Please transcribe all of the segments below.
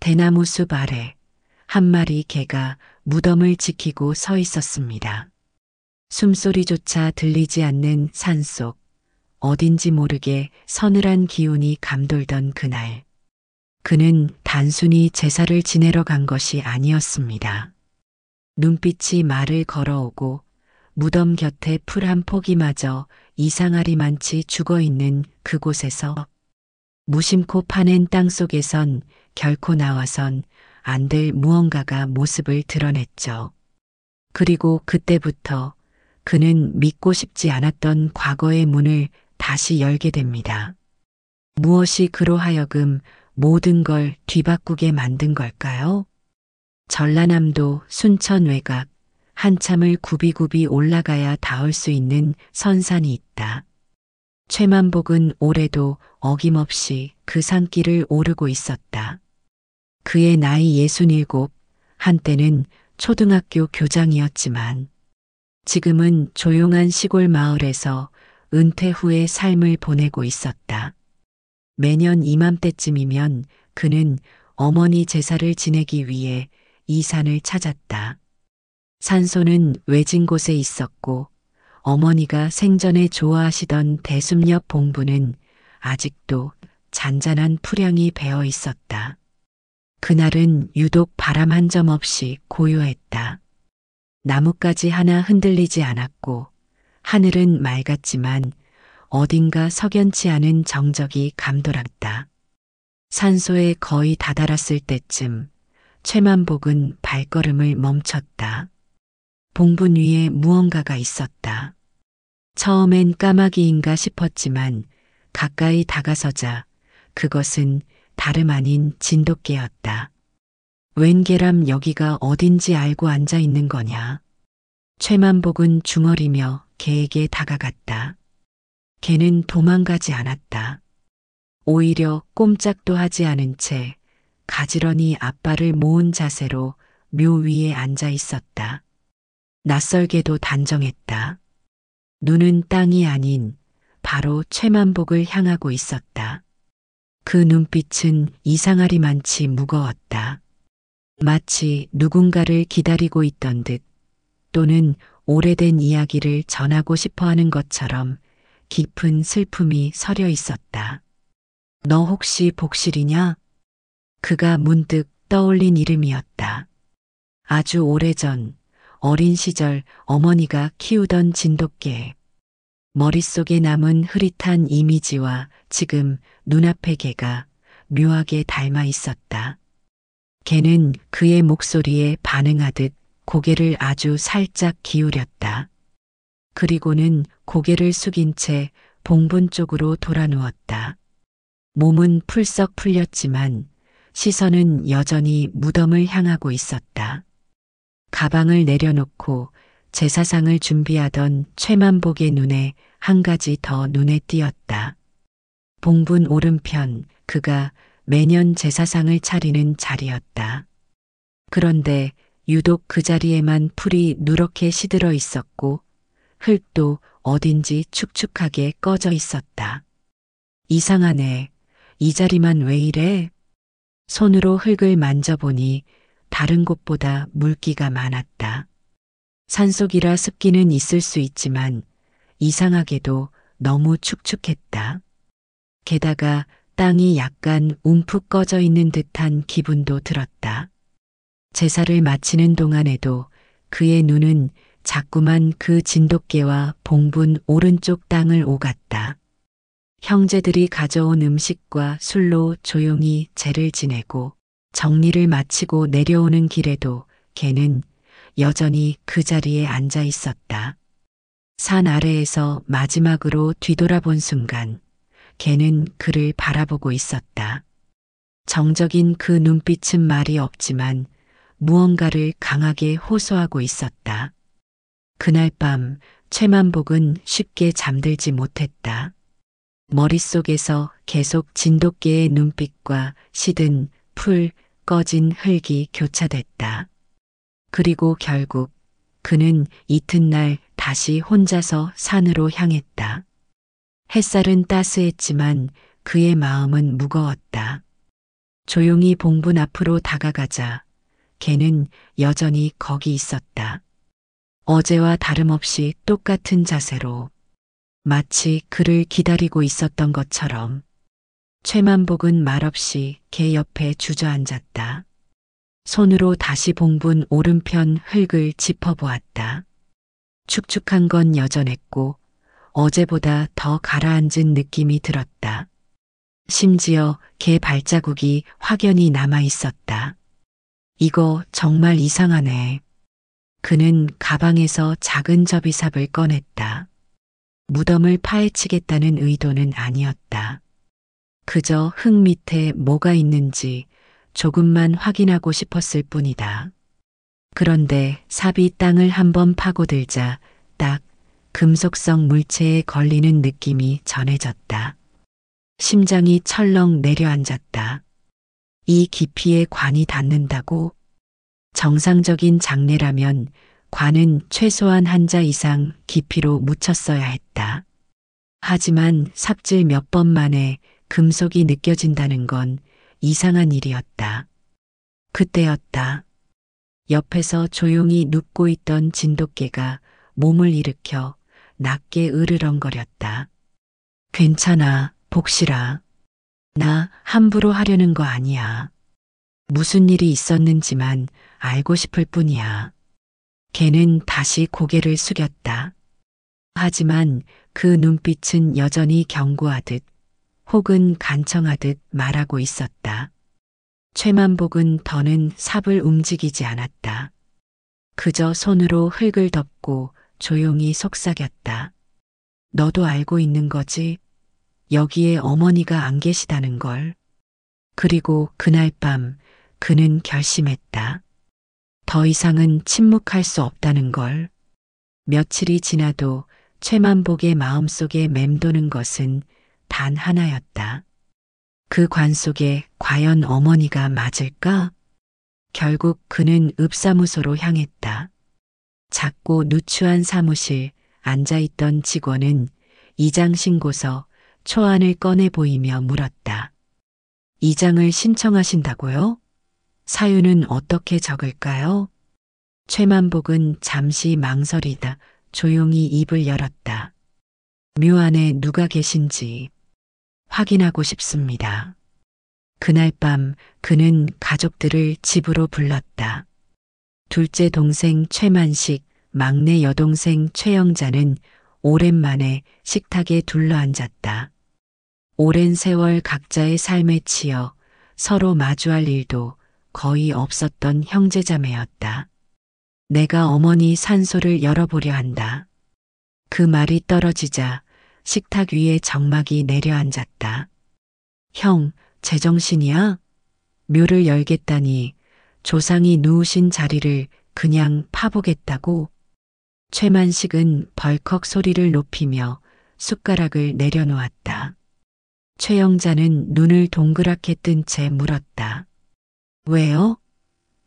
대나무 숲 아래 한 마리 개가 무덤을 지키고 서 있었습니다. 숨소리조차 들리지 않는 산속, 어딘지 모르게 서늘한 기운이 감돌던 그날. 그는 단순히 제사를 지내러 간 것이 아니었습니다. 눈빛이 말을 걸어오고 무덤 곁에 풀 한 포기마저 이상하리만치 죽어있는 그곳에서 무심코 파낸 땅속에선 결코 나와선 안 될 무언가가 모습을 드러냈죠. 그리고 그때부터 그는 믿고 싶지 않았던 과거의 문을 다시 열게 됩니다. 무엇이 그로 하여금 모든 걸 뒤바꾸게 만든 걸까요? 전라남도 순천 외곽 한참을 굽이굽이 올라가야 닿을 수 있는 선산이 있다. 최만복은 올해도 어김없이 그 산길을 오르고 있었다. 그의 나이 67, 한때는 초등학교 교장이었지만 지금은 조용한 시골 마을에서 은퇴 후의 삶을 보내고 있었다. 매년 이맘때쯤이면 그는 어머니 제사를 지내기 위해 이 산을 찾았다. 산소는 외진 곳에 있었고 어머니가 생전에 좋아하시던 대숲 옆 봉부는 아직도 잔잔한 풀향이 배어 있었다. 그날은 유독 바람 한 점 없이 고요했다. 나뭇가지 하나 흔들리지 않았고 하늘은 맑았지만 어딘가 석연치 않은 정적이 감돌았다. 산소에 거의 다다랐을 때쯤 최만복은 발걸음을 멈췄다. 봉분 위에 무언가가 있었다. 처음엔 까마귀인가 싶었지만 가까이 다가서자 그것은 다름 아닌 진돗개였다. 웬 개람 여기가 어딘지 알고 앉아 있는 거냐. 최만복은 중얼이며 개에게 다가갔다. 개는 도망가지 않았다. 오히려 꼼짝도 하지 않은 채 가지런히 앞발을 모은 자세로 묘 위에 앉아 있었다. 낯설게도 단정했다. 눈은 땅이 아닌 바로 최만복을 향하고 있었다. 그 눈빛은 이상하리만치 무거웠다. 마치 누군가를 기다리고 있던 듯 또는 오래된 이야기를 전하고 싶어하는 것처럼 깊은 슬픔이 서려 있었다. 너 혹시 복실이냐? 그가 문득 떠올린 이름이었다. 아주 오래전 어린 시절 어머니가 키우던 진돗개. 머릿속에 남은 흐릿한 이미지와 지금 눈앞의 개가 묘하게 닮아 있었다. 개는 그의 목소리에 반응하듯 고개를 아주 살짝 기울였다. 그리고는 고개를 숙인 채 봉분 쪽으로 돌아 누웠다. 몸은 풀썩 풀렸지만 시선은 여전히 무덤을 향하고 있었다. 가방을 내려놓고 제사상을 준비하던 최만복의 눈에 한 가지 더 눈에 띄었다. 봉분 오른편 그가 매년 제사상을 차리는 자리였다. 그런데 유독 그 자리에만 풀이 누렇게 시들어 있었고 흙도 어딘지 축축하게 꺼져 있었다. 이상하네. 이 자리만 왜 이래? 손으로 흙을 만져보니 다른 곳보다 물기가 많았다. 산속이라 습기는 있을 수 있지만 이상하게도 너무 축축했다. 게다가 땅이 약간 움푹 꺼져 있는 듯한 기분도 들었다. 제사를 마치는 동안에도 그의 눈은 자꾸만 그 진돗개와 봉분 오른쪽 땅을 오갔다. 형제들이 가져온 음식과 술로 조용히 제를 지내고 정리를 마치고 내려오는 길에도 개는 여전히 그 자리에 앉아 있었다. 산 아래에서 마지막으로 뒤돌아본 순간 개는 그를 바라보고 있었다. 정적인 그 눈빛은 말이 없지만 무언가를 강하게 호소하고 있었다. 그날 밤 최만복은 쉽게 잠들지 못했다. 머릿속에서 계속 진돗개의 눈빛과 시든 풀, 꺼진 흙이 교차됐다. 그리고 결국 그는 이튿날 다시 혼자서 산으로 향했다. 햇살은 따스했지만 그의 마음은 무거웠다. 조용히 봉분 앞으로 다가가자 걔는 여전히 거기 있었다. 어제와 다름없이 똑같은 자세로 마치 그를 기다리고 있었던 것처럼. 최만복은 말없이 걔 옆에 주저앉았다. 손으로 다시 봉분 오른편 흙을 짚어보았다. 축축한 건 여전했고 어제보다 더 가라앉은 느낌이 들었다. 심지어 걔 발자국이 확연히 남아 있었다. 이거 정말 이상하네. 그는 가방에서 작은 접이삽을 꺼냈다. 무덤을 파헤치겠다는 의도는 아니었다. 그저 흙 밑에 뭐가 있는지 조금만 확인하고 싶었을 뿐이다. 그런데 삽이 땅을 한번 파고들자 딱 금속성 물체에 걸리는 느낌이 전해졌다. 심장이 철렁 내려앉았다. 이 깊이에 관이 닿는다고? 정상적인 장례라면 관은 최소한 한 자 이상 깊이로 묻혔어야 했다. 하지만 삽질 몇 번 만에 금속이 느껴진다는 건 이상한 일이었다. 그때였다. 옆에서 조용히 눕고 있던 진돗개가 몸을 일으켜 낮게 으르렁거렸다. 괜찮아, 복실아. 나 함부로 하려는 거 아니야. 무슨 일이 있었는지만 알고 싶을 뿐이야. 걔는 다시 고개를 숙였다. 하지만 그 눈빛은 여전히 경고하듯 혹은 간청하듯 말하고 있었다. 최만복은 더는 삽을 움직이지 않았다. 그저 손으로 흙을 덮고 조용히 속삭였다. 너도 알고 있는 거지? 여기에 어머니가 안 계시다는 걸. 그리고 그날 밤 그는 결심했다. 더 이상은 침묵할 수 없다는 걸. 며칠이 지나도 최만복의 마음속에 맴도는 것은 단 하나였다. 그 관 속에 과연 어머니가 맞을까? 결국 그는 읍사무소로 향했다. 작고 누추한 사무실 앉아있던 직원은 이장 신고서 초안을 꺼내 보이며 물었다. 이장을 신청하신다고요? 사유는 어떻게 적을까요? 최만복은 잠시 망설이다 조용히 입을 열었다. 묘 안에 누가 계신지 확인하고 싶습니다. 그날 밤 그는 가족들을 집으로 불렀다. 둘째 동생 최만식, 막내 여동생 최영자는 오랜만에 식탁에 둘러앉았다. 오랜 세월 각자의 삶에 치여 서로 마주할 일도 거의 없었던 형제자매였다. 내가 어머니 산소를 열어보려 한다. 그 말이 떨어지자 식탁 위에 정막이 내려앉았다. 형, 제정신이야? 묘를 열겠다니 조상이 누우신 자리를 그냥 파보겠다고? 최만식은 벌컥 소리를 높이며 숟가락을 내려놓았다. 최영자는 눈을 동그랗게 뜬 채 물었다. 왜요?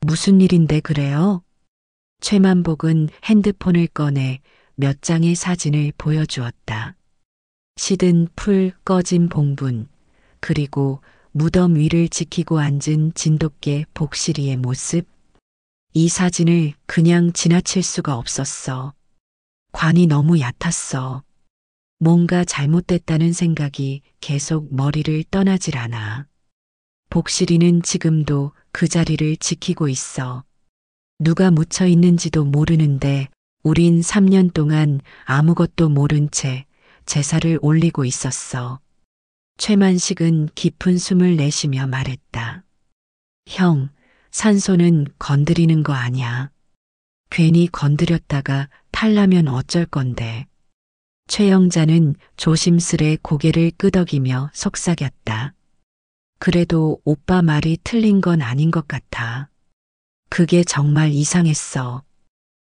무슨 일인데 그래요? 최만복은 핸드폰을 꺼내 몇 장의 사진을 보여주었다. 시든 풀, 꺼진 봉분, 그리고 무덤 위를 지키고 앉은 진돗개 복실이의 모습. 이 사진을 그냥 지나칠 수가 없었어. 관이 너무 얕았어. 뭔가 잘못됐다는 생각이 계속 머리를 떠나질 않아. 복실이는 지금도 그 자리를 지키고 있어. 누가 묻혀 있는지도 모르는데 우린 3년 동안 아무것도 모른 채 제사를 올리고 있었어. 최만식은 깊은 숨을 내쉬며 말했다. 형, 산소는 건드리는 거 아니야. 괜히 건드렸다가 탈나면 어쩔 건데. 최영자는 조심스레 고개를 끄덕이며 속삭였다. 그래도 오빠 말이 틀린 건 아닌 것 같아. 그게 정말 이상했어.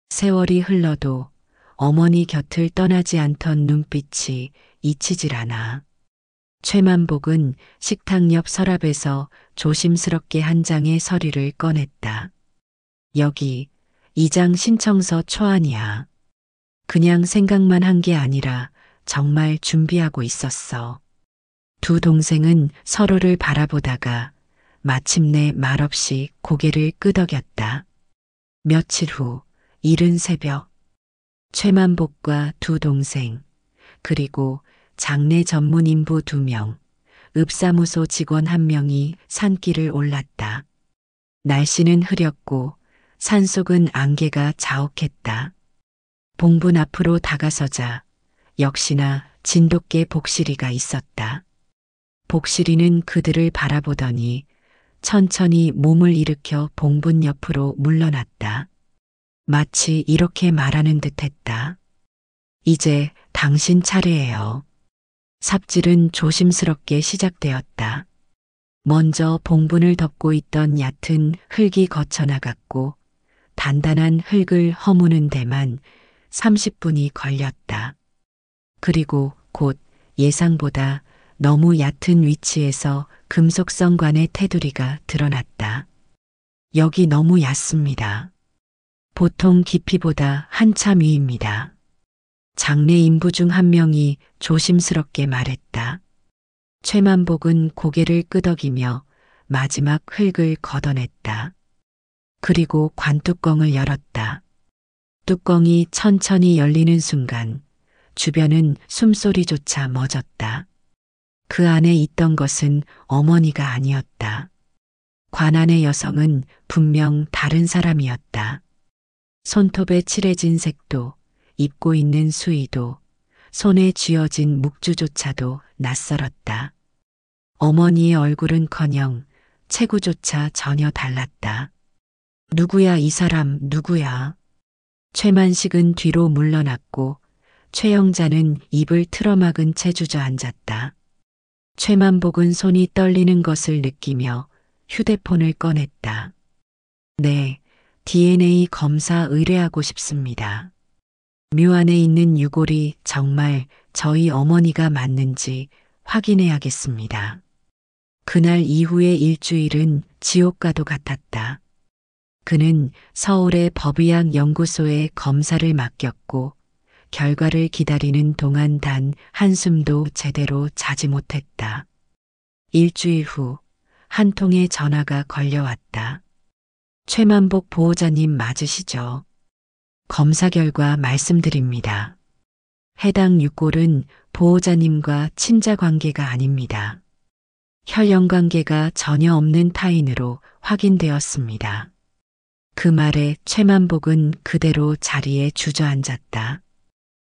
세월이 흘러도 어머니 곁을 떠나지 않던 눈빛이 잊히질 않아. 최만복은 식탁 옆 서랍에서 조심스럽게 한 장의 서류를 꺼냈다. 여기 이장 신청서 초안이야. 그냥 생각만 한 게 아니라 정말 준비하고 있었어. 두 동생은 서로를 바라보다가 마침내 말없이 고개를 끄덕였다. 며칠 후 이른 새벽 최만복과 두 동생 그리고 장례 전문 인부 2명, 읍사무소 직원 1명이 산길을 올랐다. 날씨는 흐렸고 산속은 안개가 자욱했다. 봉분 앞으로 다가서자 역시나 진돗개 복실이가 있었다. 복실이는 그들을 바라보더니 천천히 몸을 일으켜 봉분 옆으로 물러났다. 마치 이렇게 말하는 듯했다. 이제 당신 차례예요. 삽질은 조심스럽게 시작되었다. 먼저 봉분을 덮고 있던 얕은 흙이 거쳐나갔고 단단한 흙을 허무는 데만 30분이 걸렸다. 그리고 곧 예상보다 너무 얕은 위치에서 금속성관의 테두리가 드러났다. 여기 너무 얕습니다. 보통 깊이보다 한참 위입니다. 장례 인부 중 1명이 조심스럽게 말했다. 최만복은 고개를 끄덕이며 마지막 흙을 걷어냈다. 그리고 관뚜껑을 열었다. 뚜껑이 천천히 열리는 순간 주변은 숨소리조차 멎었다. 그 안에 있던 것은 어머니가 아니었다. 관 안의 여성은 분명 다른 사람이었다. 손톱에 칠해진 색도, 입고 있는 수의도, 손에 쥐어진 묵주조차도 낯설었다. 어머니의 얼굴은커녕 체구조차 전혀 달랐다. 누구야 이 사람 누구야? 최만식은 뒤로 물러났고 최영자는 입을 틀어막은 채 주저앉았다. 최만복은 손이 떨리는 것을 느끼며 휴대폰을 꺼냈다. 네, DNA 검사 의뢰하고 싶습니다. 묘 안에 있는 유골이 정말 저희 어머니가 맞는지 확인해야겠습니다. 그날 이후의 일주일은 지옥과도 같았다. 그는 서울의 법의학 연구소에 검사를 맡겼고 결과를 기다리는 동안 단 한숨도 제대로 자지 못했다. 일주일 후 한 통의 전화가 걸려왔다. 최만복 보호자님 맞으시죠? 검사 결과 말씀드립니다. 해당 유골은 보호자님과 친자 관계가 아닙니다. 혈연 관계가 전혀 없는 타인으로 확인되었습니다. 그 말에 최만복은 그대로 자리에 주저앉았다.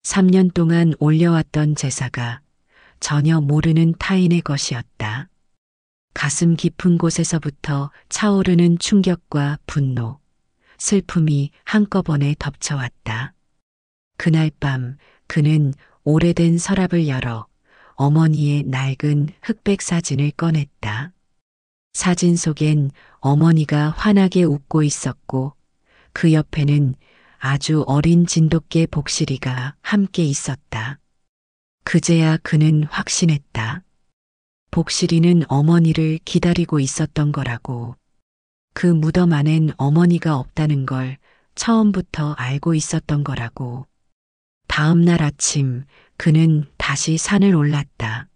3년 동안 올려왔던 제사가 전혀 모르는 타인의 것이었다. 가슴 깊은 곳에서부터 차오르는 충격과 분노, 슬픔이 한꺼번에 덮쳐왔다. 그날 밤 그는 오래된 서랍을 열어 어머니의 낡은 흑백 사진을 꺼냈다. 사진 속엔 어머니가 환하게 웃고 있었고 그 옆에는 아주 어린 진돗개 복실이가 함께 있었다. 그제야 그는 확신했다. 복실이는 어머니를 기다리고 있었던 거라고. 그 무덤 안엔 어머니가 없다는 걸 처음부터 알고 있었던 거라고. 다음 날 아침 그는 다시 산을 올랐다.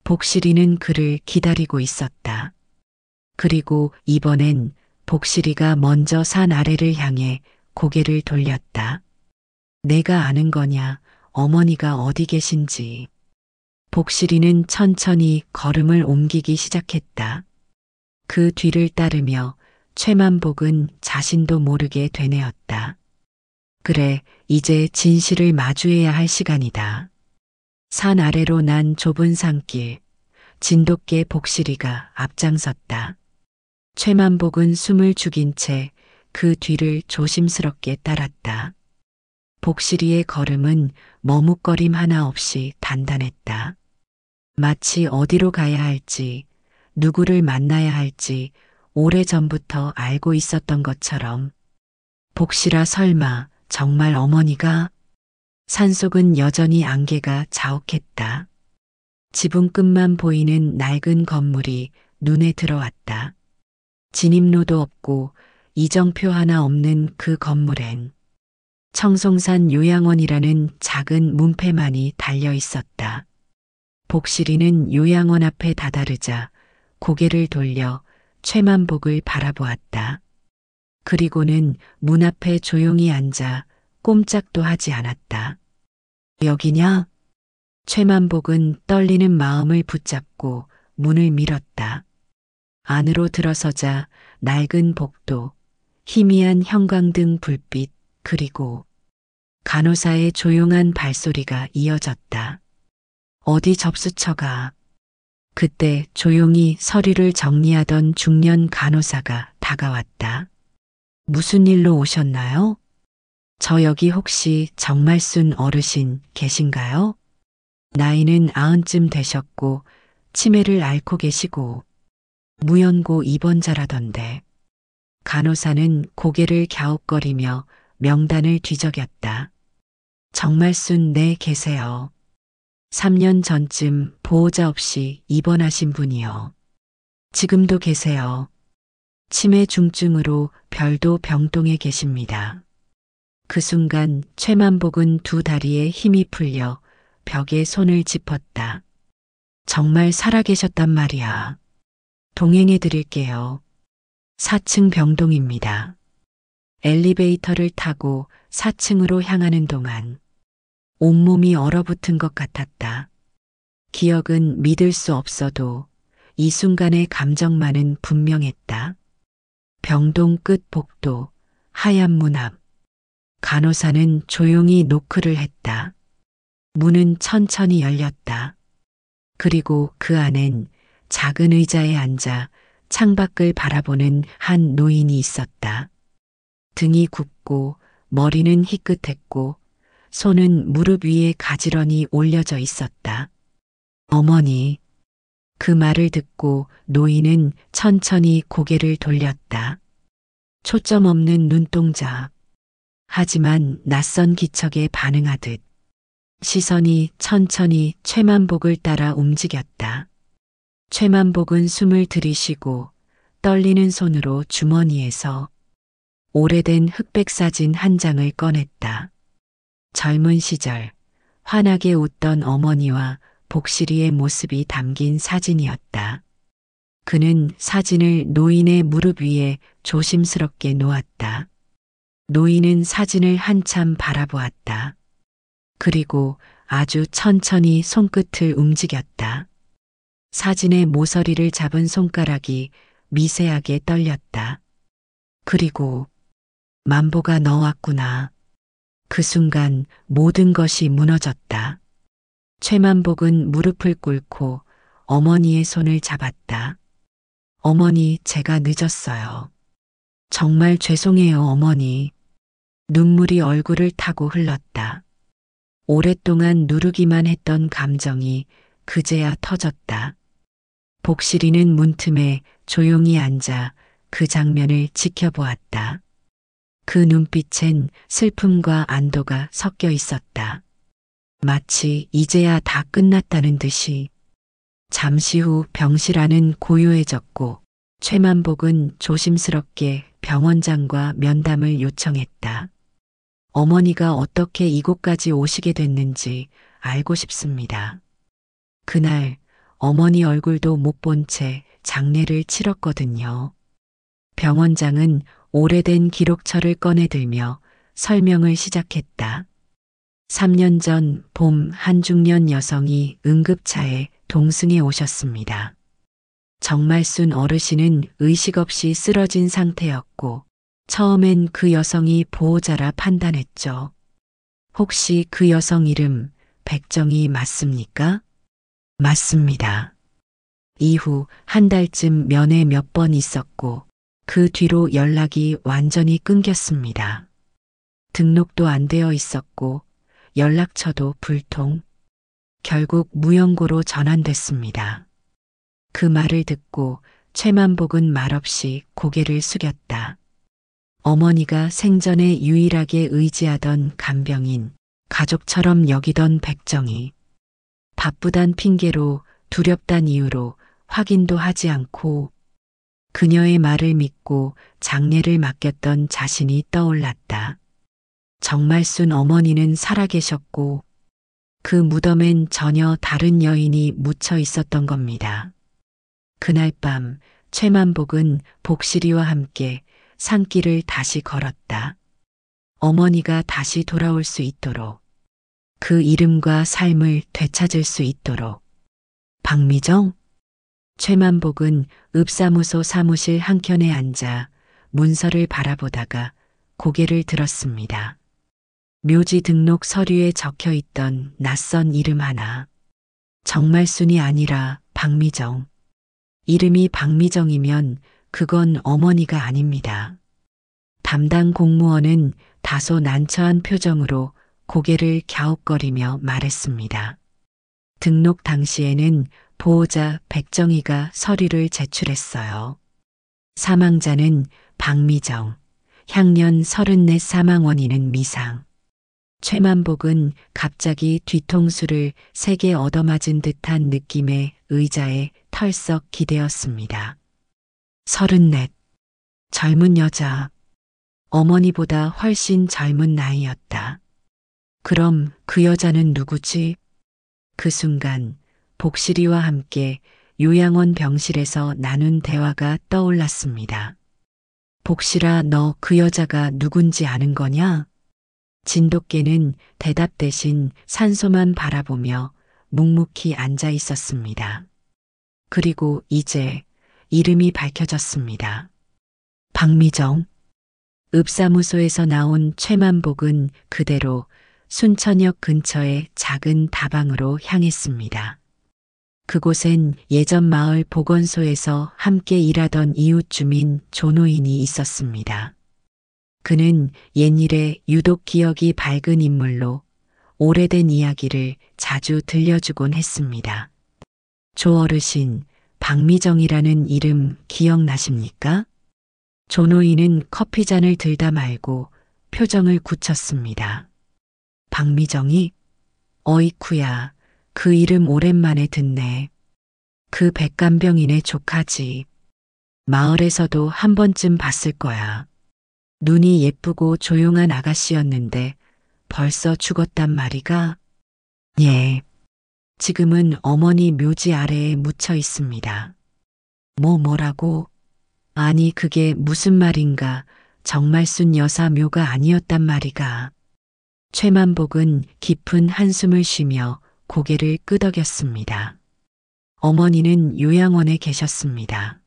복실이는 그를 기다리고 있었다. 그리고 이번엔 복실이가 먼저 산 아래를 향해 고개를 돌렸다. 내가 아는 거냐, 어머니가 어디 계신지. 복실이는 천천히 걸음을 옮기기 시작했다. 그 뒤를 따르며 최만복은 자신도 모르게 되뇌었다. 그래, 이제 진실을 마주해야 할 시간이다. 산 아래로 난 좁은 산길, 진돗개 복실이가 앞장섰다. 최만복은 숨을 죽인 채 그 뒤를 조심스럽게 따랐다. 복실이의 걸음은 머뭇거림 하나 없이 단단했다. 마치 어디로 가야 할지, 누구를 만나야 할지 오래전부터 알고 있었던 것처럼. 복실아 설마 정말 어머니가? 산속은 여전히 안개가 자욱했다. 지붕 끝만 보이는 낡은 건물이 눈에 들어왔다. 진입로도 없고 이정표 하나 없는 그 건물엔 청송산 요양원이라는 작은 문패만이 달려 있었다. 복실이는 요양원 앞에 다다르자 고개를 돌려 최만복을 바라보았다. 그리고는 문 앞에 조용히 앉아 꼼짝도 하지 않았다. 여기냐? 최만복은 떨리는 마음을 붙잡고 문을 밀었다. 안으로 들어서자 낡은 복도, 희미한 형광등 불빛, 그리고 간호사의 조용한 발소리가 이어졌다. 어디 접수처가. 그때 조용히 서류를 정리하던 중년 간호사가 다가왔다. 무슨 일로 오셨나요? 저 여기 혹시 정말순 어르신 계신가요? 나이는 90쯤 되셨고 치매를 앓고 계시고 무연고 입원자라던데. 간호사는 고개를 갸웃거리며 명단을 뒤적였다. 정말순 네 계세요. 3년 전쯤 보호자 없이 입원하신 분이요. 지금도 계세요. 치매 중증으로 별도 병동에 계십니다. 그 순간 최만복은 두 다리에 힘이 풀려 벽에 손을 짚었다. 정말 살아계셨단 말이야. 동행해 드릴게요. 4층 병동입니다. 엘리베이터를 타고 4층으로 향하는 동안 온몸이 얼어붙은 것 같았다. 기억은 믿을 수 없어도 이 순간의 감정만은 분명했다. 병동 끝 복도, 하얀 문 앞. 간호사는 조용히 노크를 했다. 문은 천천히 열렸다. 그리고 그 안엔 작은 의자에 앉아 창밖을 바라보는 한 노인이 있었다. 등이 굽고 머리는 희끗했고 손은 무릎 위에 가지런히 올려져 있었다. 어머니. 그 말을 듣고 노인은 천천히 고개를 돌렸다. 초점 없는 눈동자. 하지만 낯선 기척에 반응하듯 시선이 천천히 최만복을 따라 움직였다. 최만복은 숨을 들이쉬고 떨리는 손으로 주머니에서 오래된 흑백 사진 한 장을 꺼냈다. 젊은 시절 환하게 웃던 어머니와 복실이의 모습이 담긴 사진이었다. 그는 사진을 노인의 무릎 위에 조심스럽게 놓았다. 노인은 사진을 한참 바라보았다. 그리고 아주 천천히 손끝을 움직였다. 사진의 모서리를 잡은 손가락이 미세하게 떨렸다. 그리고 만보가 너 왔구나. 그 순간 모든 것이 무너졌다. 최만복은 무릎을 꿇고 어머니의 손을 잡았다. 어머니, 제가 늦었어요. 정말 죄송해요, 어머니. 눈물이 얼굴을 타고 흘렀다. 오랫동안 누르기만 했던 감정이 그제야 터졌다. 복실이는 문틈에 조용히 앉아 그 장면을 지켜보았다. 그 눈빛엔 슬픔과 안도가 섞여 있었다. 마치 이제야 다 끝났다는 듯이. 잠시 후 병실 안은 고요해졌고 최만복은 조심스럽게 병원장과 면담을 요청했다. 어머니가 어떻게 이곳까지 오시게 됐는지 알고 싶습니다. 그날 어머니 얼굴도 못 본 채 장례를 치렀거든요. 병원장은 오래된 기록처를 꺼내들며 설명을 시작했다. 3년 전 봄 한 중년 여성이 응급차에 동승해 오셨습니다. 정말순 어르신은 의식 없이 쓰러진 상태였고 처음엔 그 여성이 보호자라 판단했죠. 혹시 그 여성 이름 백정이 맞습니까? 맞습니다. 이후 한 달쯤 면회 몇 번 있었고 그 뒤로 연락이 완전히 끊겼습니다. 등록도 안 되어 있었고 연락처도 불통. 결국 무연고로 전환됐습니다. 그 말을 듣고 최만복은 말없이 고개를 숙였다. 어머니가 생전에 유일하게 의지하던 간병인, 가족처럼 여기던 백정이 바쁘단 핑계로 두렵단 이유로 확인도 하지 않고 그녀의 말을 믿고 장례를 맡겼던 자신이 떠올랐다. 정말순 어머니는 살아계셨고 그 무덤엔 전혀 다른 여인이 묻혀 있었던 겁니다. 그날 밤 최만복은 복실이와 함께 산길을 다시 걸었다. 어머니가 다시 돌아올 수 있도록, 그 이름과 삶을 되찾을 수 있도록. 박미정? 최만복은 읍사무소 사무실 한켠에 앉아 문서를 바라보다가 고개를 들었습니다. 묘지 등록 서류에 적혀 있던 낯선 이름 하나. 정말순이 아니라 박미정. 이름이 박미정이면 그건 어머니가 아닙니다. 담당 공무원은 다소 난처한 표정으로 고개를 갸웃거리며 말했습니다. 등록 당시에는 보호자 백정희가 서류를 제출했어요. 사망자는 박미정, 향년 34 사망 원인은 미상. 최만복은 갑자기 뒤통수를 세게 얻어맞은 듯한 느낌의 의자에 털썩 기대었습니다. 34. 젊은 여자. 어머니보다 훨씬 젊은 나이였다. 그럼 그 여자는 누구지? 그 순간 복실이와 함께 요양원 병실에서 나눈 대화가 떠올랐습니다. 복실아, 너 그 여자가 누군지 아는 거냐? 진돗개는 대답 대신 산소만 바라보며 묵묵히 앉아 있었습니다. 그리고 이제 이름이 밝혀졌습니다. 박미정. 읍사무소에서 나온 최만복은 그대로 순천역 근처의 작은 다방으로 향했습니다. 그곳엔 예전 마을 보건소에서 함께 일하던 이웃 주민 조노인이 있었습니다. 그는 옛일에 유독 기억이 밝은 인물로 오래된 이야기를 자주 들려주곤 했습니다. 조 어르신, 박미정이라는 이름 기억나십니까? 조노인은 커피잔을 들다 말고 표정을 굳혔습니다. 박미정이? 어이쿠야, 그 이름 오랜만에 듣네. 그 백간병인의 조카지. 마을에서도 한 번쯤 봤을 거야. 눈이 예쁘고 조용한 아가씨였는데 벌써 죽었단 말이가? 예. 지금은 어머니 묘지 아래에 묻혀 있습니다. 뭐라고? 아니 그게 무슨 말인가. 정말순 여사 묘가 아니었단 말이가. 최만복은 깊은 한숨을 쉬며 고개를 끄덕였습니다. 어머니는 요양원에 계셨습니다.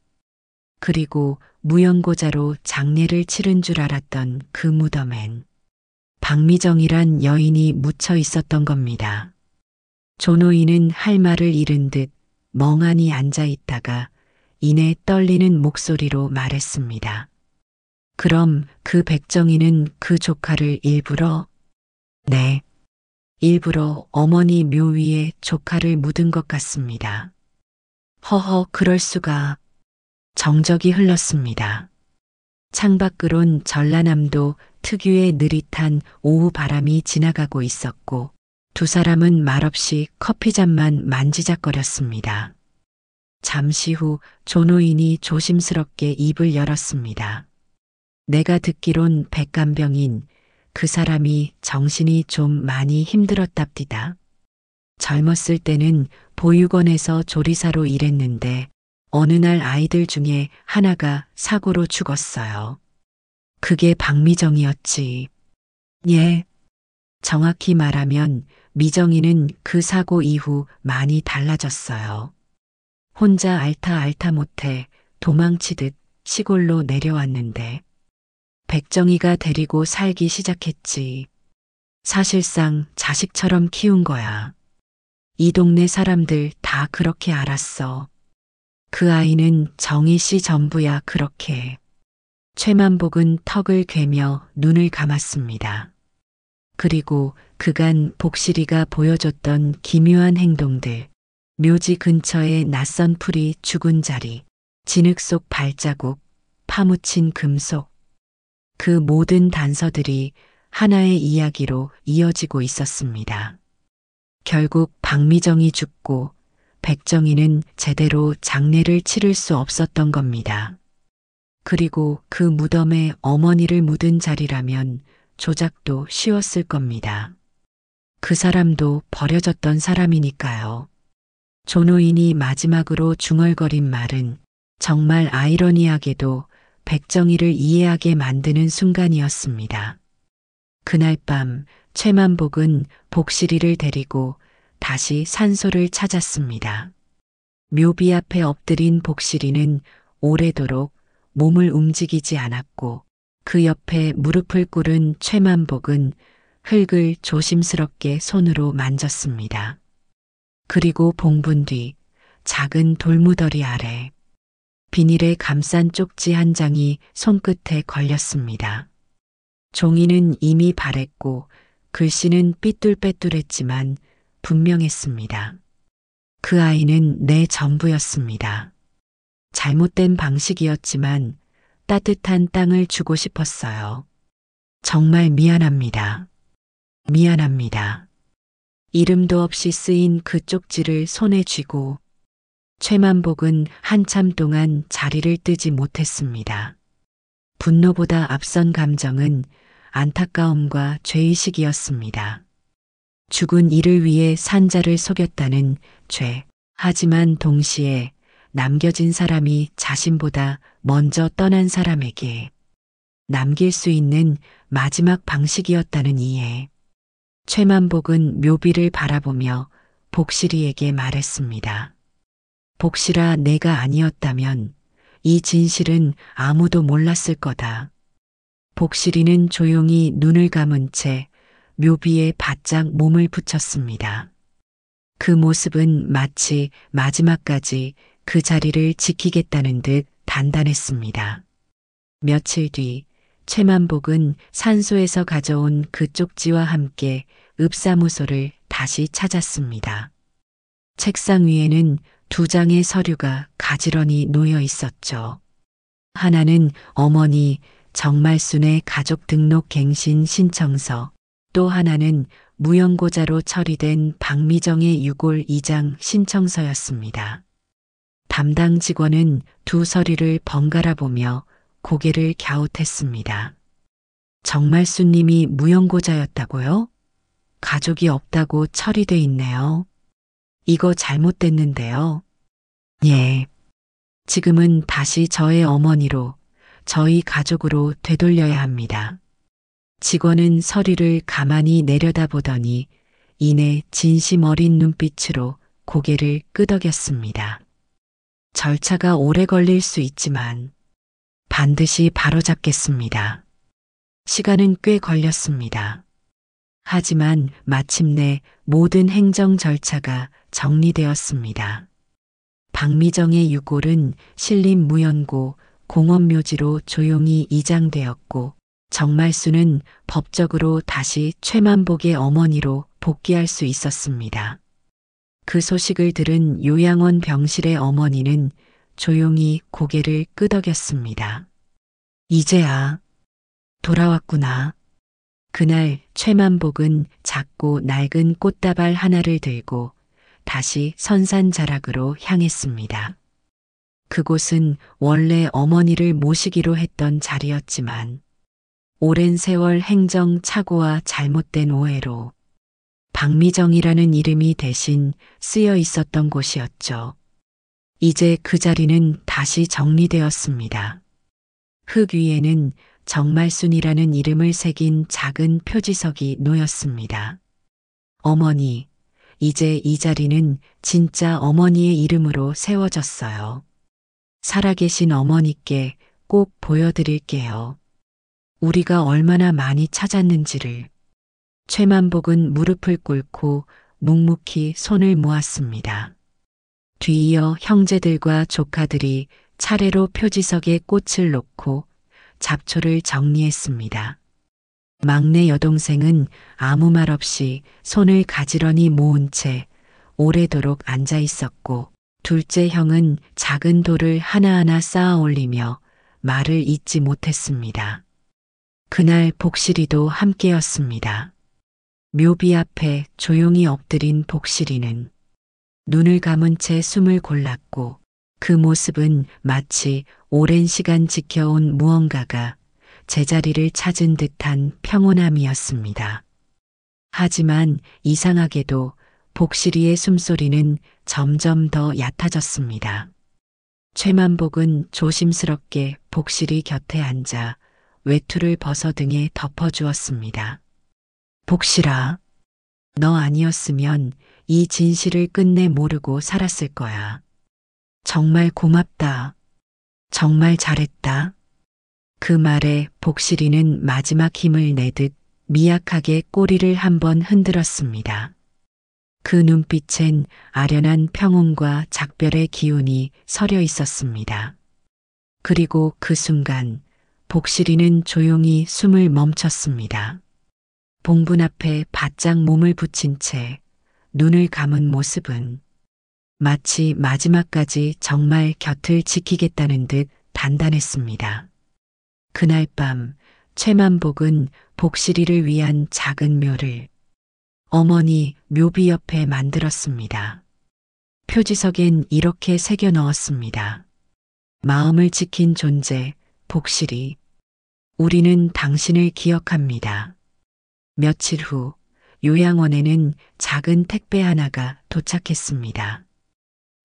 그리고 무연고자로 장례를 치른 줄 알았던 그 무덤엔 박미정이란 여인이 묻혀 있었던 겁니다. 조노인은 할 말을 잃은 듯 멍하니 앉아 있다가 이내 떨리는 목소리로 말했습니다. 그럼 그 백정이는 그 조카를 일부러? 네. 일부러 어머니 묘 위에 조카를 묻은 것 같습니다. 허허, 그럴 수가. 정적이 흘렀습니다. 창밖으론 전라남도 특유의 느릿한 오후 바람이 지나가고 있었고 두 사람은 말없이 커피잔만 만지작거렸습니다. 잠시 후 조노인이 조심스럽게 입을 열었습니다. 내가 듣기론 백간병인, 그 사람이 정신이 좀 많이 힘들었답디다. 젊었을 때는 보육원에서 조리사로 일했는데 어느 날 아이들 중에 하나가 사고로 죽었어요. 그게 박미정이었지. 예. 정확히 말하면 미정이는 그 사고 이후 많이 달라졌어요. 혼자 알타 못해 도망치듯 시골로 내려왔는데 백정이가 데리고 살기 시작했지. 사실상 자식처럼 키운 거야. 이 동네 사람들 다 그렇게 알았어. 그 아이는 정희 씨 전부야 그렇게. 최만복은 턱을 괴며 눈을 감았습니다. 그리고 그간 복실이가 보여줬던 기묘한 행동들, 묘지 근처의 낯선 풀이 죽은 자리, 진흙 속 발자국, 파묻힌 금속, 그 모든 단서들이 하나의 이야기로 이어지고 있었습니다. 결국 박미정이 죽고 백정이는 제대로 장례를 치를 수 없었던 겁니다. 그리고 그 무덤에 어머니를 묻은 자리라면 조작도 쉬웠을 겁니다. 그 사람도 버려졌던 사람이니까요. 조노인이 마지막으로 중얼거린 말은 정말 아이러니하게도 백정희를 이해하게 만드는 순간이었습니다. 그날 밤 최만복은 복실이를 데리고 다시 산소를 찾았습니다. 묘비 앞에 엎드린 복실이는 오래도록 몸을 움직이지 않았고 그 옆에 무릎을 꿇은 최만복은 흙을 조심스럽게 손으로 만졌습니다. 그리고 봉분 뒤 작은 돌무더리 아래 비닐에 감싼 쪽지 한 장이 손끝에 걸렸습니다. 종이는 이미 바랬고 글씨는 삐뚤빼뚤했지만 분명했습니다. 그 아이는 내 전부였습니다. 잘못된 방식이었지만 따뜻한 땅을 주고 싶었어요. 정말 미안합니다. 미안합니다. 이름도 없이 쓰인 그 쪽지를 손에 쥐고 최만복은 한참 동안 자리를 뜨지 못했습니다. 분노보다 앞선 감정은 안타까움과 죄의식이었습니다. 죽은 이를 위해 산자를 속였다는 죄. 하지만 동시에 남겨진 사람이 자신보다 먼저 떠난 사람에게 남길 수 있는 마지막 방식이었다는 이해. 최만복은 묘비를 바라보며 복실이에게 말했습니다. 복실아, 내가 아니었다면 이 진실은 아무도 몰랐을 거다. 복실이는 조용히 눈을 감은 채 묘비에 바짝 몸을 붙였습니다. 그 모습은 마치 마지막까지 그 자리를 지키겠다는 듯 단단했습니다. 며칠 뒤 최만복은 산소에서 가져온 그 쪽지와 함께 읍사무소를 다시 찾았습니다. 책상 위에는 두 장의 서류가 가지런히 놓여 있었죠. 하나는 어머니 정말순의 가족등록갱신 신청서, 또 하나는 무연고자로 처리된 박미정의 유골 이장 신청서였습니다. 담당 직원은 두 서류를 번갈아 보며 고개를 갸웃했습니다. 정말순님이 무연고자였다고요? 가족이 없다고 처리돼 있네요. 이거 잘못됐는데요. 예. 지금은 다시 저의 어머니로, 저희 가족으로 되돌려야 합니다. 직원은 서류를 가만히 내려다보더니 이내 진심 어린 눈빛으로 고개를 끄덕였습니다. 절차가 오래 걸릴 수 있지만 반드시 바로잡겠습니다. 시간은 꽤 걸렸습니다. 하지만 마침내 모든 행정 절차가 정리되었습니다. 박미정의 유골은 신림무연고 공원묘지로 조용히 이장되었고 정말순은 법적으로 다시 최만복의 어머니로 복귀할 수 있었습니다. 그 소식을 들은 요양원 병실의 어머니는 조용히 고개를 끄덕였습니다. 이제야 돌아왔구나. 그날 최만복은 작고 낡은 꽃다발 하나를 들고 다시 선산자락으로 향했습니다. 그곳은 원래 어머니를 모시기로 했던 자리였지만 오랜 세월 행정 착오와 잘못된 오해로 박미정이라는 이름이 대신 쓰여 있었던 곳이었죠. 이제 그 자리는 다시 정리되었습니다. 흙 위에는 정말순이라는 이름을 새긴 작은 표지석이 놓였습니다. 어머니, 이제 이 자리는 진짜 어머니의 이름으로 세워졌어요. 살아계신 어머니께 꼭 보여드릴게요. 우리가 얼마나 많이 찾았는지를. 최만복은 무릎을 꿇고 묵묵히 손을 모았습니다. 뒤이어 형제들과 조카들이 차례로 표지석에 꽃을 놓고 잡초를 정리했습니다. 막내 여동생은 아무 말 없이 손을 가지런히 모은 채 오래도록 앉아 있었고 둘째 형은 작은 돌을 하나하나 쌓아 올리며 말을 잇지 못했습니다. 그날 복실이도 함께였습니다. 묘비 앞에 조용히 엎드린 복실이는 눈을 감은 채 숨을 골랐고 그 모습은 마치 오랜 시간 지켜온 무언가가 제자리를 찾은 듯한 평온함이었습니다. 하지만 이상하게도 복실이의 숨소리는 점점 더 얕아졌습니다. 최만복은 조심스럽게 복실이 곁에 앉아 외투를 벗어 등에 덮어주었습니다. 복실아, 너 아니었으면 이 진실을 끝내 모르고 살았을 거야. 정말 고맙다. 정말 잘했다. 그 말에 복실이는 마지막 힘을 내듯 미약하게 꼬리를 한번 흔들었습니다. 그 눈빛엔 아련한 평온과 작별의 기운이 서려 있었습니다. 그리고 그 순간 복실이는 조용히 숨을 멈췄습니다. 봉분 앞에 바짝 몸을 붙인 채 눈을 감은 모습은 마치 마지막까지 정말 곁을 지키겠다는 듯 단단했습니다. 그날 밤 최만복은 복실이를 위한 작은 묘를 어머니 묘비 옆에 만들었습니다. 표지석엔 이렇게 새겨 넣었습니다. 마음을 지킨 존재, 복실이. 우리는 당신을 기억합니다. 며칠 후 요양원에는 작은 택배 하나가 도착했습니다.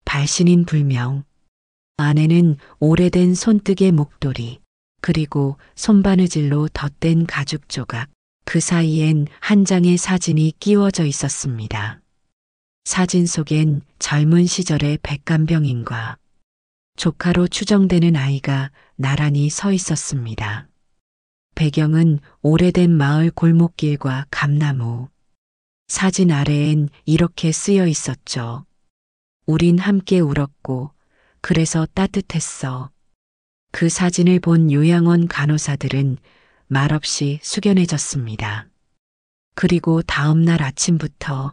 발신인 불명. 안에는 오래된 손뜨개 목도리, 그리고 손바느질로 덧댄 가죽 조각, 그 사이엔 한 장의 사진이 끼워져 있었습니다. 사진 속엔 젊은 시절의 백간병인과 조카로 추정되는 아이가 나란히 서 있었습니다. 배경은 오래된 마을 골목길과 감나무. 사진 아래엔 이렇게 쓰여 있었죠. 우린 함께 울었고 그래서 따뜻했어. 그 사진을 본 요양원 간호사들은 말없이 숙연해졌습니다. 그리고 다음 날 아침부터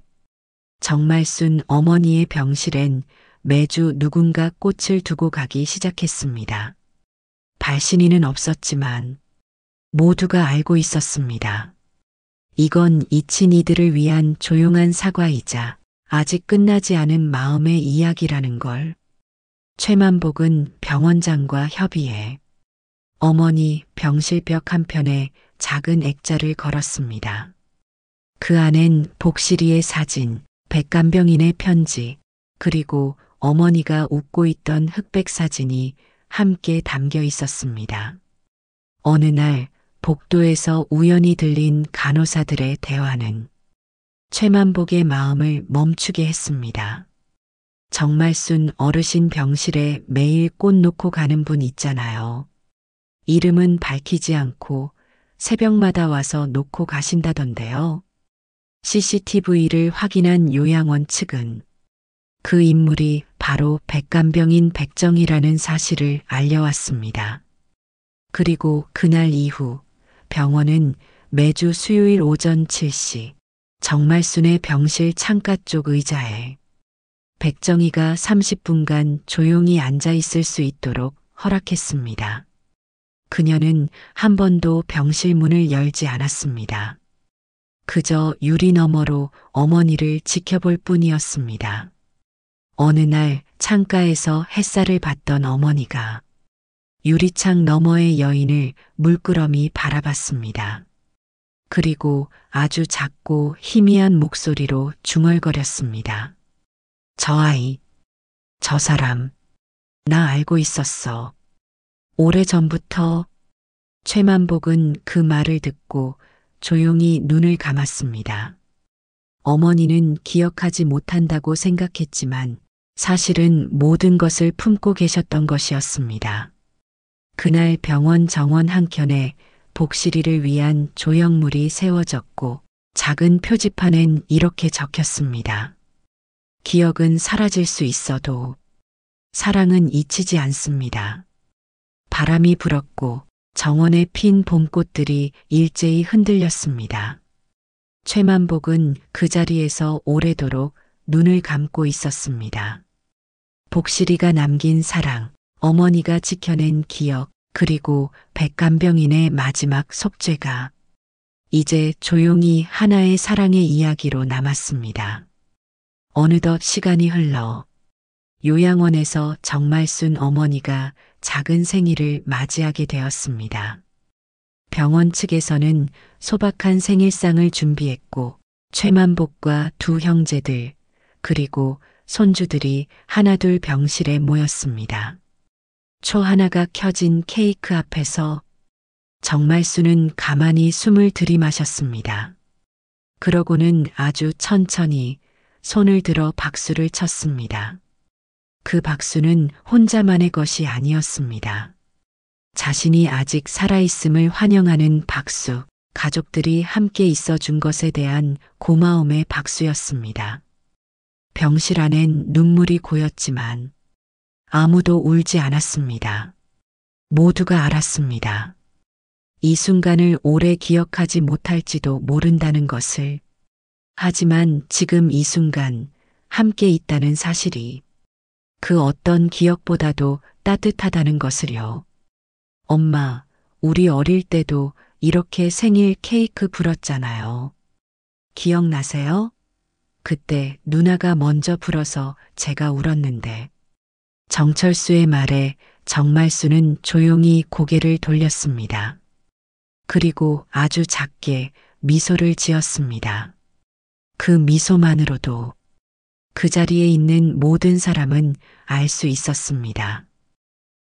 정말순 어머니의 병실엔 매주 누군가 꽃을 두고 가기 시작했습니다. 발신이는 없었지만 모두가 알고 있었습니다. 이건 잊힌 이들을 위한 조용한 사과이자 아직 끝나지 않은 마음의 이야기라는 걸. 최만복은 병원장과 협의해 어머니 병실 벽 한편에 작은 액자를 걸었습니다. 그 안엔 복실이의 사진, 백간병인의 편지, 그리고 어머니가 웃고 있던 흑백 사진이 함께 담겨 있었습니다. 어느 날 복도에서 우연히 들린 간호사들의 대화는 최만복의 마음을 멈추게 했습니다. 정말순 어르신 병실에 매일 꽃 놓고 가는 분 있잖아요. 이름은 밝히지 않고 새벽마다 와서 놓고 가신다던데요. CCTV를 확인한 요양원 측은 그 인물이 바로 백간병인 백정이라는 사실을 알려왔습니다. 그리고 그날 이후 병원은 매주 수요일 오전 7시 정말순의 병실 창가 쪽 의자에 백정이가 30분간 조용히 앉아 있을 수 있도록 허락했습니다. 그녀는 한 번도 병실 문을 열지 않았습니다. 그저 유리 너머로 어머니를 지켜볼 뿐이었습니다. 어느 날 창가에서 햇살을 받던 어머니가 유리창 너머의 여인을 물끄러미 바라봤습니다. 그리고 아주 작고 희미한 목소리로 중얼거렸습니다. 저 아이, 저 사람, 나 알고 있었어. 오래전부터. 최만복은 그 말을 듣고 조용히 눈을 감았습니다. 어머니는 기억하지 못한다고 생각했지만 사실은 모든 것을 품고 계셨던 것이었습니다. 그날 병원 정원 한켠에 복실이를 위한 조형물이 세워졌고 작은 표지판엔 이렇게 적혔습니다. 기억은 사라질 수 있어도 사랑은 잊히지 않습니다. 바람이 불었고 정원에 핀 봄꽃들이 일제히 흔들렸습니다. 최만복은 그 자리에서 오래도록 눈을 감고 있었습니다. 복실이가 남긴 사랑, 어머니가 지켜낸 기억, 그리고 백간병인의 마지막 속죄가 이제 조용히 하나의 사랑의 이야기로 남았습니다. 어느덧 시간이 흘러 요양원에서 정말순 어머니가 작은 생일을 맞이하게 되었습니다. 병원 측에서는 소박한 생일상을 준비했고 최만복과 두 형제들 그리고 손주들이 하나둘 병실에 모였습니다. 초 하나가 켜진 케이크 앞에서 정말수는 가만히 숨을 들이마셨습니다. 그러고는 아주 천천히 손을 들어 박수를 쳤습니다. 그 박수는 혼자만의 것이 아니었습니다. 자신이 아직 살아있음을 환영하는 박수, 가족들이 함께 있어 준 것에 대한 고마움의 박수였습니다. 병실 안엔 눈물이 고였지만 아무도 울지 않았습니다. 모두가 알았습니다. 이 순간을 오래 기억하지 못할지도 모른다는 것을. 하지만 지금 이 순간 함께 있다는 사실이 그 어떤 기억보다도 따뜻하다는 것을요. 엄마, 우리 어릴 때도 이렇게 생일 케이크 불었잖아요. 기억나세요? 그때 누나가 먼저 불어서 제가 울었는데. 정철수의 말에 정말수는 조용히 고개를 돌렸습니다. 그리고 아주 작게 미소를 지었습니다. 그 미소만으로도 그 자리에 있는 모든 사람은 알 수 있었습니다.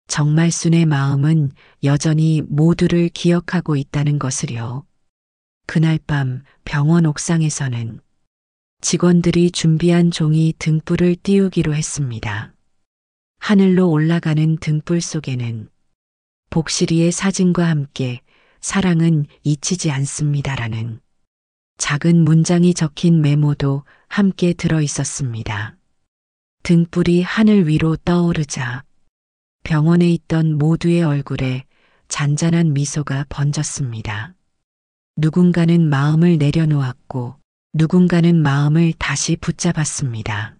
정말순의 마음은 여전히 모두를 기억하고 있다는 것을요. 그날 밤 병원 옥상에서는 직원들이 준비한 종이 등불을 띄우기로 했습니다. 하늘로 올라가는 등불 속에는 복실이의 사진과 함께 사랑은 잊히지 않습니다라는 작은 문장이 적힌 메모도 함께 들어 있었습니다. 등불이 하늘 위로 떠오르자 병원에 있던 모두의 얼굴에 잔잔한 미소가 번졌습니다. 누군가는 마음을 내려놓았고 누군가는 마음을 다시 붙잡았습니다.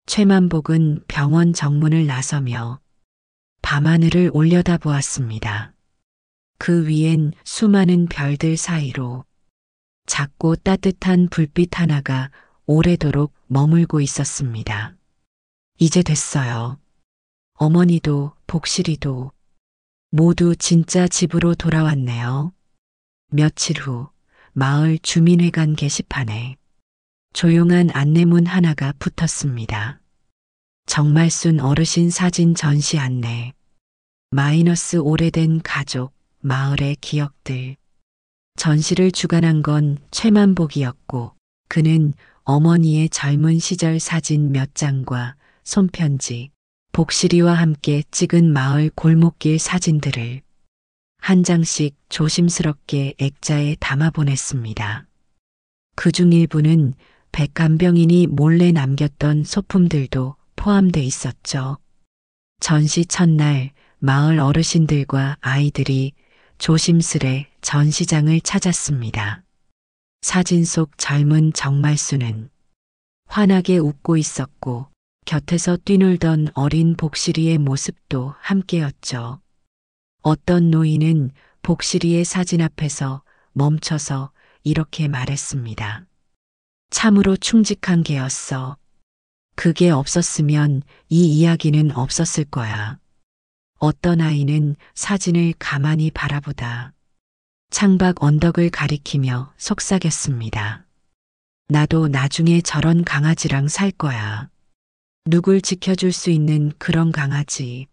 최만복은 병원 정문을 나서며 밤하늘을 올려다보았습니다. 그 위엔 수많은 별들 사이로 작고 따뜻한 불빛 하나가 오래도록 머물고 있었습니다. 이제 됐어요. 어머니도 복실이도 모두 진짜 집으로 돌아왔네요. 며칠 후 마을 주민회관 게시판에 조용한 안내문 하나가 붙었습니다. 정말순 어르신 사진 전시 안내. 마이너스 오래된 가족, 마을의 기억들. 전시를 주관한 건 최만복이었고 그는 어머니의 젊은 시절 사진 몇 장과 손편지, 복실이와 함께 찍은 마을 골목길 사진들을 한 장씩 조심스럽게 액자에 담아 보냈습니다. 그중 일부는 백간병인이 몰래 남겼던 소품들도 포함돼 있었죠. 전시 첫날 마을 어르신들과 아이들이 조심스레 전시장을 찾았습니다. 사진 속 젊은 정말수는 환하게 웃고 있었고 곁에서 뛰놀던 어린 복실이의 모습도 함께였죠. 어떤 노인은 복실이의 사진 앞에서 멈춰서 이렇게 말했습니다. 참으로 충직한 개였어. 그게 없었으면 이 이야기는 없었을 거야. 어떤 아이는 사진을 가만히 바라보다 창밖 언덕을 가리키며 속삭였습니다. 나도 나중에 저런 강아지랑 살 거야. 누굴 지켜줄 수 있는 그런 강아지.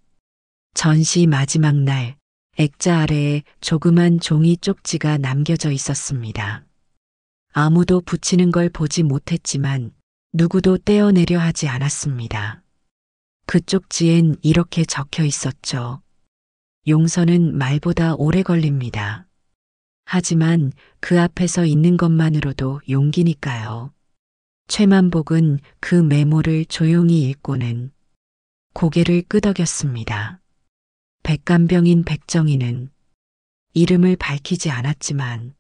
전시 마지막 날 액자 아래에 조그만 종이 쪽지가 남겨져 있었습니다. 아무도 붙이는 걸 보지 못했지만 누구도 떼어내려 하지 않았습니다. 그 쪽지엔 이렇게 적혀 있었죠. 용서는 말보다 오래 걸립니다. 하지만 그 앞에서 있는 것만으로도 용기니까요. 최만복은 그 메모를 조용히 읽고는 고개를 끄덕였습니다. 백간병인 백정희는 이름을 밝히지 않았지만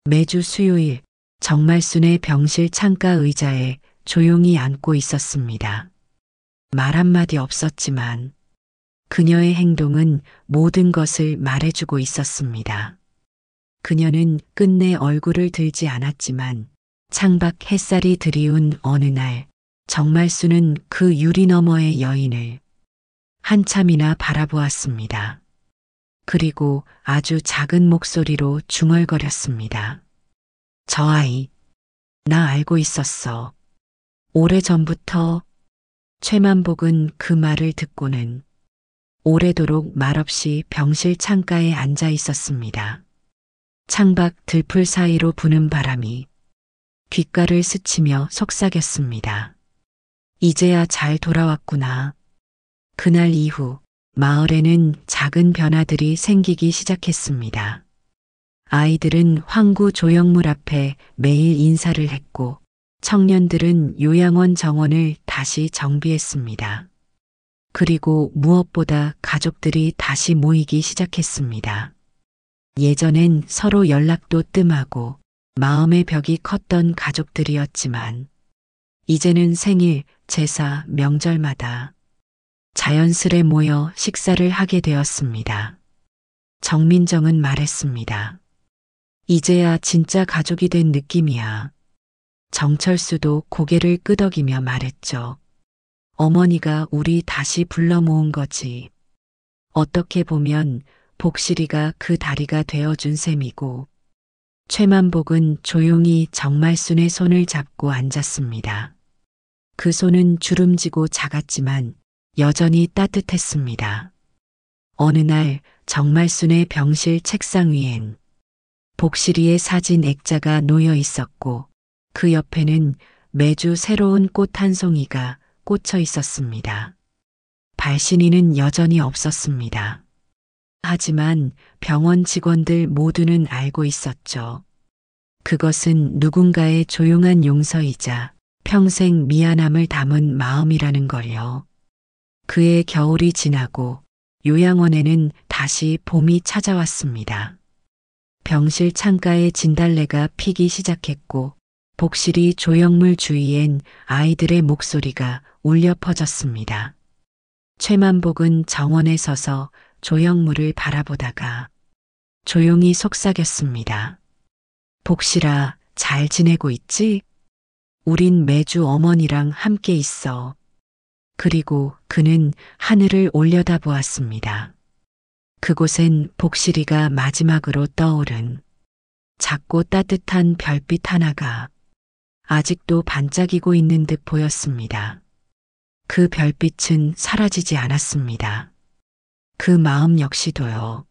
매주 수요일 정말순의 병실 창가 의자에 조용히 앉고 있었습니다. 말 한마디 없었지만 그녀의 행동은 모든 것을 말해주고 있었습니다. 그녀는 끝내 얼굴을 들지 않았지만 창밖 햇살이 드리운 어느 날 정말수는 그 유리 너머의 여인을 한참이나 바라보았습니다. 그리고 아주 작은 목소리로 중얼거렸습니다. 저 아이, 나 알고 있었어. 오래전부터. 최만복은 그 말을 듣고는 오래도록 말없이 병실 창가에 앉아 있었습니다. 창밖 들풀 사이로 부는 바람이 귓가를 스치며 속삭였습니다. 이제야 잘 돌아왔구나. 그날 이후 마을에는 작은 변화들이 생기기 시작했습니다. 아이들은 황구 조형물 앞에 매일 인사를 했고 청년들은 요양원 정원을 다시 정비했습니다. 그리고 무엇보다 가족들이 다시 모이기 시작했습니다. 예전엔 서로 연락도 뜸하고 마음의 벽이 컸던 가족들이었지만 이제는 생일, 제사, 명절마다 자연스레 모여 식사를 하게 되었습니다. 정민정은 말했습니다. 이제야 진짜 가족이 된 느낌이야. 정철수도 고개를 끄덕이며 말했죠. 어머니가 우리 다시 불러 모은 거지. 어떻게 보면 복실이가 그 다리가 되어준 셈이고 최만복은 조용히 정말순의 손을 잡고 앉았습니다. 그 손은 주름지고 작았지만 여전히 따뜻했습니다. 어느 날 정말순의 병실 책상 위엔 복실이의 사진 액자가 놓여 있었고 그 옆에는 매주 새로운 꽃 한 송이가 꽂혀 있었습니다. 발신이는 여전히 없었습니다. 하지만 병원 직원들 모두는 알고 있었죠. 그것은 누군가의 조용한 용서이자 평생 미안함을 담은 마음이라는 걸요. 그의 겨울이 지나고 요양원에는 다시 봄이 찾아왔습니다. 병실 창가에 진달래가 피기 시작했고 복실이 조형물 주위엔 아이들의 목소리가 울려 퍼졌습니다. 최만복은 정원에 서서 조형물을 바라보다가 조용히 속삭였습니다. 복실아, 잘 지내고 있지? 우린 매주 어머니랑 함께 있어. 그리고 그는 하늘을 올려다보았습니다. 그곳엔 복실이가 마지막으로 떠오른 작고 따뜻한 별빛 하나가 아직도 반짝이고 있는 듯 보였습니다. 그 별빛은 사라지지 않았습니다. 그 마음 역시도요.